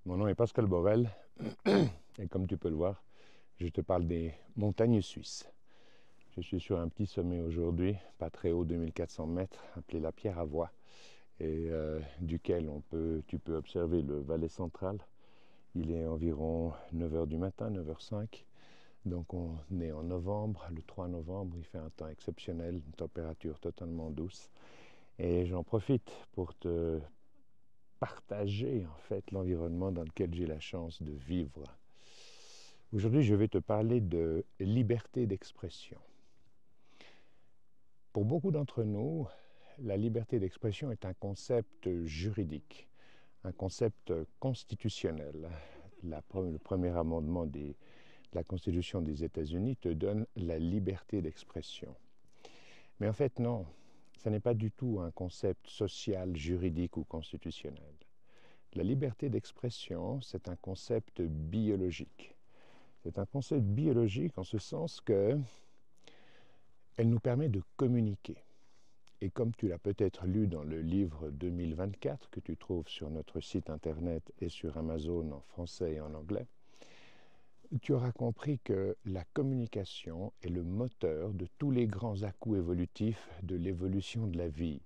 Mon nom est Pascal Borel et comme tu peux le voir, je te parle des montagnes suisses. Je suis sur un petit sommet aujourd'hui, pas très haut, 2400 mètres, appelé la Pierre à Voix, et duquel tu peux observer le Valais central. Il est environ 9 heures du matin, 9h05. Donc on est en novembre, le 3 novembre, il fait un temps exceptionnel, une température totalement douce. Et j'en profite pour te partager en fait l'environnement dans lequel j'ai la chance de vivre. Aujourd'hui, je vais te parler de liberté d'expression. Pour beaucoup d'entre nous, la liberté d'expression est un concept juridique, un concept constitutionnel. Le premier amendement de la Constitution des États-Unis te donne la liberté d'expression. Mais en fait, non, ce n'est pas du tout un concept social, juridique ou constitutionnel. La liberté d'expression, c'est un concept biologique. C'est un concept biologique en ce sens que elle nous permet de communiquer. Et comme tu l'as peut-être lu dans le livre 2024 que tu trouves sur notre site internet et sur Amazon en français et en anglais, tu auras compris que la communication est le moteur de tous les grands à-coups évolutifs de l'évolution de la vie.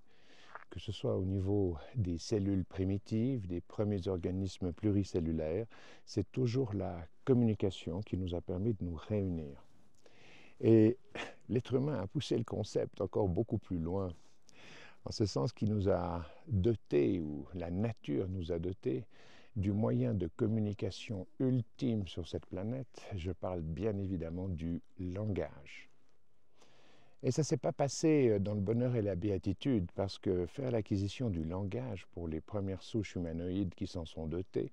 Que ce soit au niveau des cellules primitives, des premiers organismes pluricellulaires, c'est toujours la communication qui nous a permis de nous réunir. Et l'être humain a poussé le concept encore beaucoup plus loin, en ce sens qu'il nous a dotés, ou la nature nous a dotés, du moyen de communication ultime sur cette planète. Je parle bien évidemment du langage. Et ça ne s'est pas passé dans le bonheur et la béatitude, parce que faire l'acquisition du langage pour les premières souches humanoïdes qui s'en sont dotées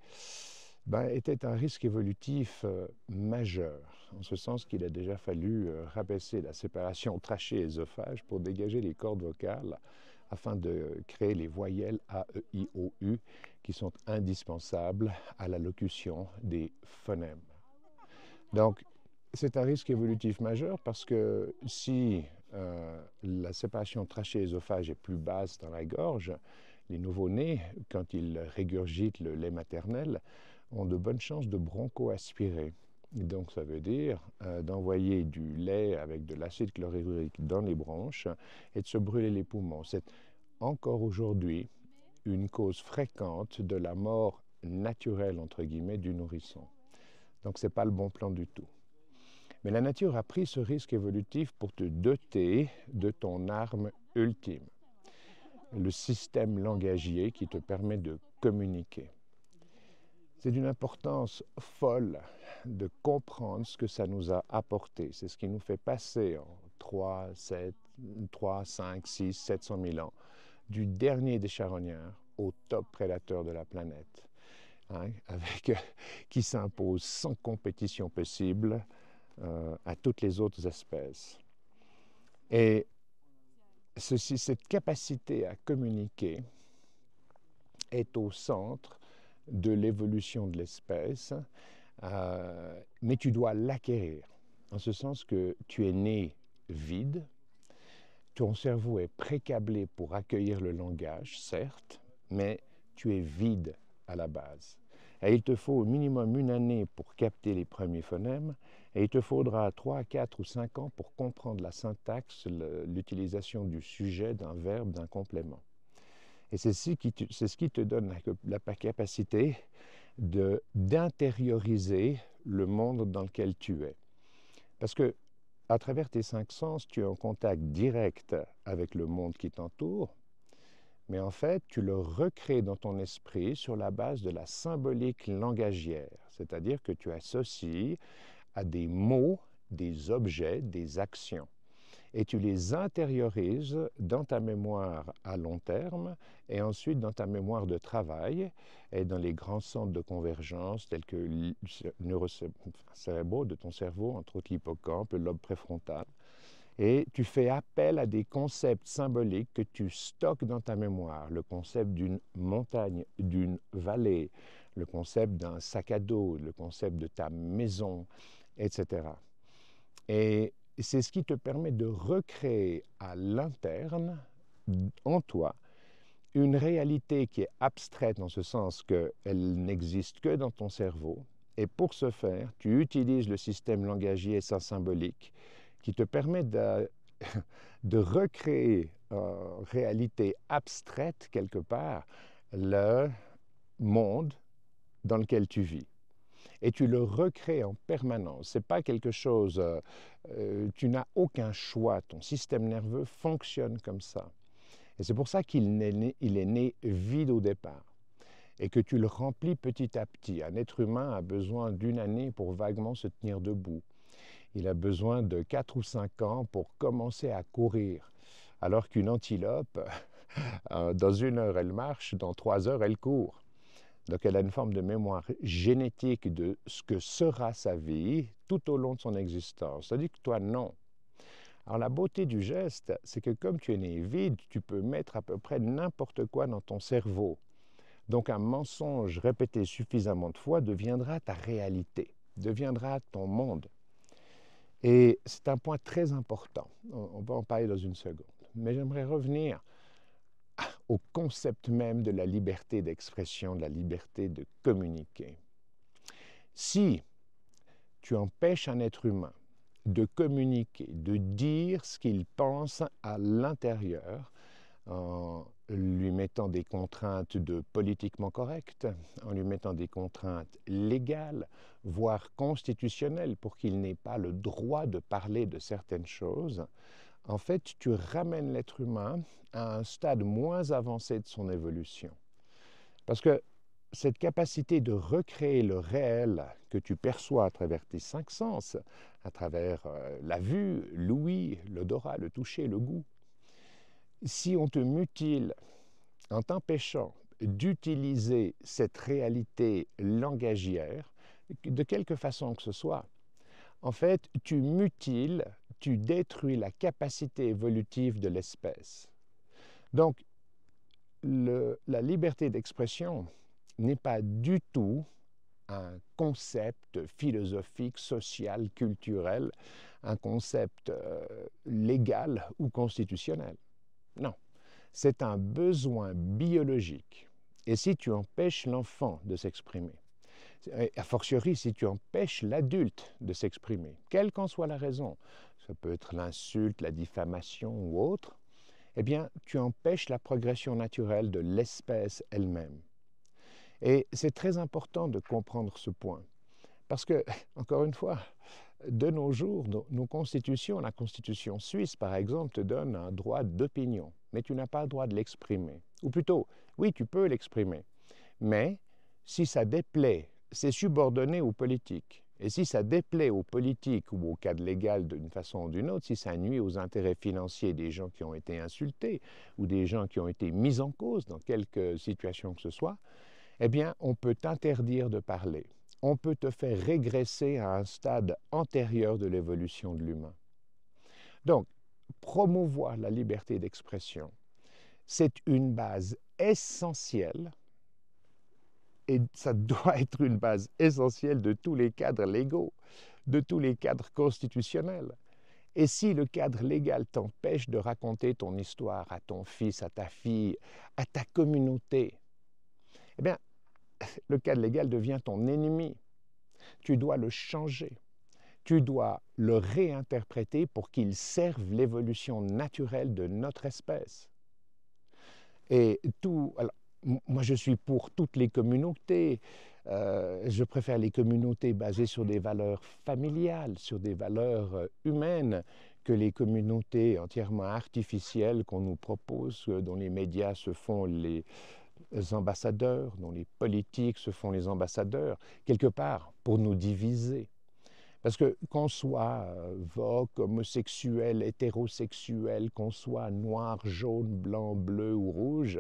était un risque évolutif majeur, en ce sens qu'il a déjà fallu rabaisser la séparation trachée-œsophage pour dégager les cordes vocales afin de créer les voyelles A, E, I, O, U qui sont indispensables à la locution des phonèmes. Donc, c'est un risque évolutif majeur parce que si la séparation trachée-œsophage est plus basse dans la gorge, les nouveau-nés, quand ils régurgitent le lait maternel, ont de bonnes chances de broncho-aspirer. Donc ça veut dire d'envoyer du lait avec de l'acide chlorhydrique dans les bronches et de se brûler les poumons. C'est encore aujourd'hui une cause fréquente de la mort naturelle, entre guillemets, du nourrisson. Donc ce n'est pas le bon plan du tout. Mais la nature a pris ce risque évolutif pour te doter de ton arme ultime, le système langagier qui te permet de communiquer. C'est d'une importance folle de comprendre ce que ça nous a apporté. C'est ce qui nous fait passer en 3, 5, 6, 700 000 ans, du dernier des charognards au top prédateur de la planète, qui s'impose sans compétition possible à toutes les autres espèces. Et cette capacité à communiquer est au centre de l'évolution de l'espèce, mais tu dois l'acquérir, en ce sens que tu es né vide, ton cerveau est précablé pour accueillir le langage, certes, mais tu es vide à la base. Et il te faut au minimum une année pour capter les premiers phonèmes, et il te faudra 3, 4 ou 5 ans pour comprendre la syntaxe, l'utilisation du sujet, d'un verbe, d'un complément. Et c'est ce qui te donne la capacité d'intérioriser le monde dans lequel tu es. Parce que à travers tes 5 sens, tu es en contact direct avec le monde qui t'entoure, mais en fait, tu le recrées dans ton esprit sur la base de la symbolique langagière, c'est-à-dire que tu associes à des mots, des objets, des actions. Et tu les intériorises dans ta mémoire à long terme et ensuite dans ta mémoire de travail et dans les grands centres de convergence tels que les neurocérébraux de ton cerveau, entre autres l'hippocampe, le lobe préfrontal. Et tu fais appel à des concepts symboliques que tu stockes dans ta mémoire. Le concept d'une montagne, d'une vallée, le concept d'un sac à dos, le concept de ta maison, etc. Et c'est ce qui te permet de recréer à l'interne, en toi, une réalité qui est abstraite en ce sens qu'elle n'existe que dans ton cerveau. Et pour ce faire, tu utilises le système langagier et sa symbolique qui te permet de recréer en réalité abstraite quelque part le monde dans lequel tu vis. Et tu le recrées en permanence. Ce n'est pas quelque chose, tu n'as aucun choix, ton système nerveux fonctionne comme ça. Et c'est pour ça qu'il est né vide au départ et que tu le remplis petit à petit. Un être humain a besoin d'une année pour vaguement se tenir debout. Il a besoin de 4 ou 5 ans pour commencer à courir, alors qu'une antilope, dans 1 heure, elle marche, dans 3 heures, elle court. Donc elle a une forme de mémoire génétique de ce que sera sa vie tout au long de son existence. C'est-à-dire que toi, non. Alors la beauté du geste, c'est que comme tu es né vide, tu peux mettre à peu près n'importe quoi dans ton cerveau. Donc un mensonge répété suffisamment de fois deviendra ta réalité, deviendra ton monde. Et c'est un point très important. On va en parler dans une seconde. Mais j'aimerais revenir au concept même de la liberté d'expression, de la liberté de communiquer. Si tu empêches un être humain de communiquer, de dire ce qu'il pense à l'intérieur, en lui mettant des contraintes de politiquement correct, en lui mettant des contraintes légales, voire constitutionnelles, pour qu'il n'ait pas le droit de parler de certaines choses, en fait, tu ramènes l'être humain à un stade moins avancé de son évolution. Parce que cette capacité de recréer le réel que tu perçois à travers tes 5 sens, à travers la vue, l'ouïe, l'odorat, le toucher, le goût, si on te mutile en t'empêchant d'utiliser cette réalité langagière, de quelque façon que ce soit, en fait, tu mutiles, tu détruis la capacité évolutive de l'espèce. Donc, la liberté d'expression n'est pas du tout un concept philosophique, social, culturel, un concept légal ou constitutionnel. Non, c'est un besoin biologique. Et si tu empêches l'enfant de s'exprimer, a fortiori si tu empêches l'adulte de s'exprimer, quelle qu'en soit la raison, ça peut être l'insulte, la diffamation ou autre, eh bien, tu empêches la progression naturelle de l'espèce elle-même. Et c'est très important de comprendre ce point. Parce que, encore une fois, de nos jours, nos constitutions, la constitution suisse, par exemple, te donne un droit d'opinion, mais tu n'as pas le droit de l'exprimer. Ou plutôt, oui, tu peux l'exprimer, mais si ça déplaît, c'est subordonné aux politiques. Et si ça déplaît aux politiques ou au cadre légal d'une façon ou d'une autre, si ça nuit aux intérêts financiers des gens qui ont été insultés ou des gens qui ont été mis en cause dans quelque situation que ce soit, eh bien, on peut t'interdire de parler. On peut te faire régresser à un stade antérieur de l'évolution de l'humain. Donc, promouvoir la liberté d'expression, c'est une base essentielle, et ça doit être une base essentielle de tous les cadres légaux, de tous les cadres constitutionnels. Et si le cadre légal t'empêche de raconter ton histoire à ton fils, à ta fille, à ta communauté, eh bien, le cadre légal devient ton ennemi. Tu dois le changer. Tu dois le réinterpréter pour qu'il serve l'évolution naturelle de notre espèce. Et alors, moi, je suis pour toutes les communautés. Je préfère les communautés basées sur des valeurs familiales, sur des valeurs humaines, que les communautés entièrement artificielles qu'on nous propose, dont les médias se font les ambassadeurs, dont les politiques se font les ambassadeurs, quelque part pour nous diviser. Parce que qu'on soit voque, homosexuel, hétérosexuel, qu'on soit noir, jaune, blanc, bleu ou rouge,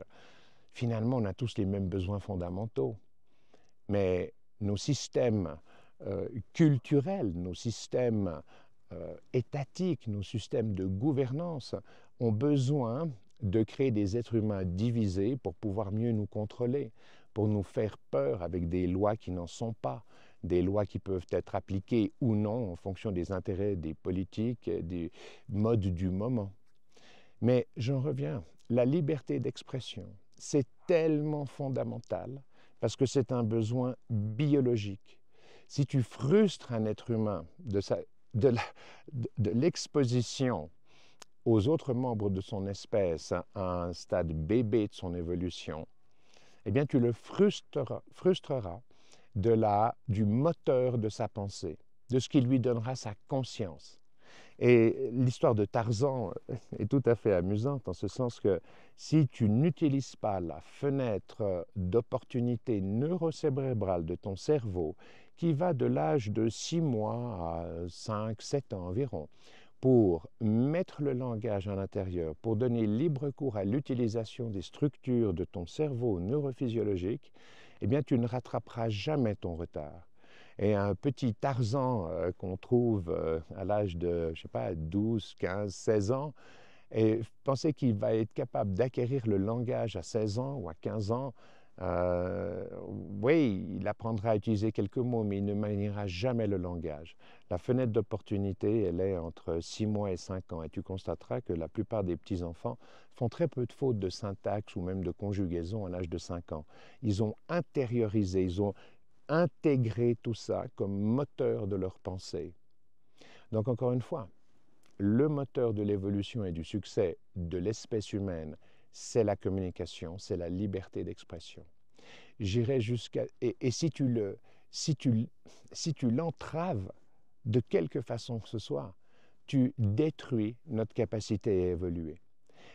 finalement on a tous les mêmes besoins fondamentaux. Mais nos systèmes culturels, nos systèmes étatiques, nos systèmes de gouvernance ont besoin de créer des êtres humains divisés pour pouvoir mieux nous contrôler, pour nous faire peur avec des lois qui n'en sont pas, des lois qui peuvent être appliquées ou non en fonction des intérêts des politiques, des modes du moment. Mais j'en reviens, la liberté d'expression C'est tellement fondamental parce que c'est un besoin biologique. Si tu frustres un être humain de l'exposition aux autres membres de son espèce à un stade bébé de son évolution, eh bien tu le frustreras du moteur de sa pensée, de ce qui lui donnera sa conscience. Et l'histoire de Tarzan est tout à fait amusante en ce sens que si tu n'utilises pas la fenêtre d'opportunité neurocérébrale de ton cerveau, qui va de l'âge de 6 mois à 5, 7 ans environ, pour mettre le langage à l'intérieur, pour donner libre cours à l'utilisation des structures de ton cerveau neurophysiologique, eh bien tu ne rattraperas jamais ton retard. Et un petit Tarzan qu'on trouve à l'âge de, je sais pas, 12, 15, 16 ans, et penser qu'il va être capable d'acquérir le langage à 16 ans ou à 15 ans, oui, il apprendra à utiliser quelques mots, mais il ne maniera jamais le langage. La fenêtre d'opportunité, elle est entre 6 mois et 5 ans. Et tu constateras que la plupart des petits-enfants font très peu de fautes de syntaxe ou même de conjugaison à l'âge de 5 ans. Ils ont intériorisé, ils ont intégré tout ça comme moteur de leur pensée. Donc encore une fois, le moteur de l'évolution et du succès de l'espèce humaine, c'est la communication, c'est la liberté d'expression. J'irai jusqu'à... Et si tu l'entraves de quelque façon que ce soit, tu détruis notre capacité à évoluer.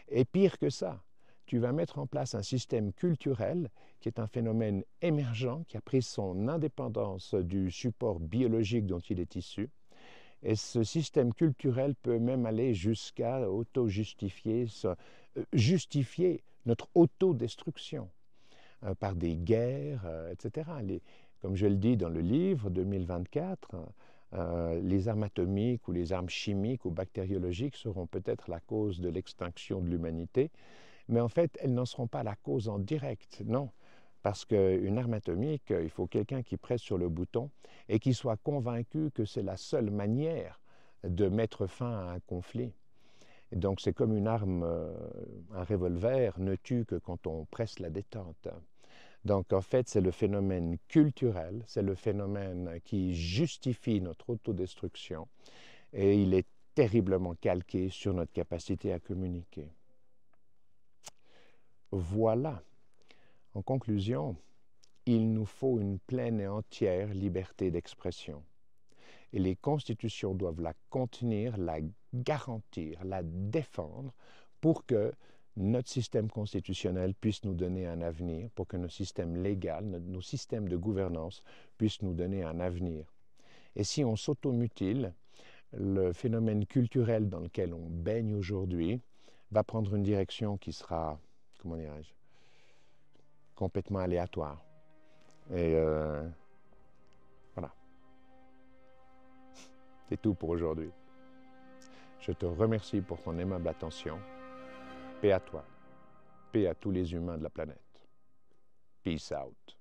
Et pire que ça, tu vas mettre en place un système culturel qui est un phénomène émergent, qui a pris son indépendance du support biologique dont il est issu. Et ce système culturel peut même aller jusqu'à justifier notre autodestruction par des guerres, etc. Comme je le dis dans le livre 2024, les armes atomiques ou les armes chimiques ou bactériologiques seront peut-être la cause de l'extinction de l'humanité, mais en fait, elles n'en seront pas la cause en direct, non. Parce qu'une arme atomique, il faut quelqu'un qui presse sur le bouton et qui soit convaincu que c'est la seule manière de mettre fin à un conflit. Et donc c'est comme une arme, un revolver ne tue que quand on presse la détente. Donc en fait, c'est le phénomène culturel, c'est le phénomène qui justifie notre autodestruction et il est terriblement calqué sur notre capacité à communiquer. Voilà. En conclusion, il nous faut une pleine et entière liberté d'expression. Et les constitutions doivent la contenir, la garantir, la défendre pour que notre système constitutionnel puisse nous donner un avenir, pour que nos systèmes légaux, nos systèmes de gouvernance puissent nous donner un avenir. Et si on s'automutile, le phénomène culturel dans lequel on baigne aujourd'hui va prendre une direction qui sera, comment dirais-je, complètement aléatoire. Et voilà. C'est tout pour aujourd'hui. Je te remercie pour ton aimable attention. Paix à toi. Paix à tous les humains de la planète. Peace out.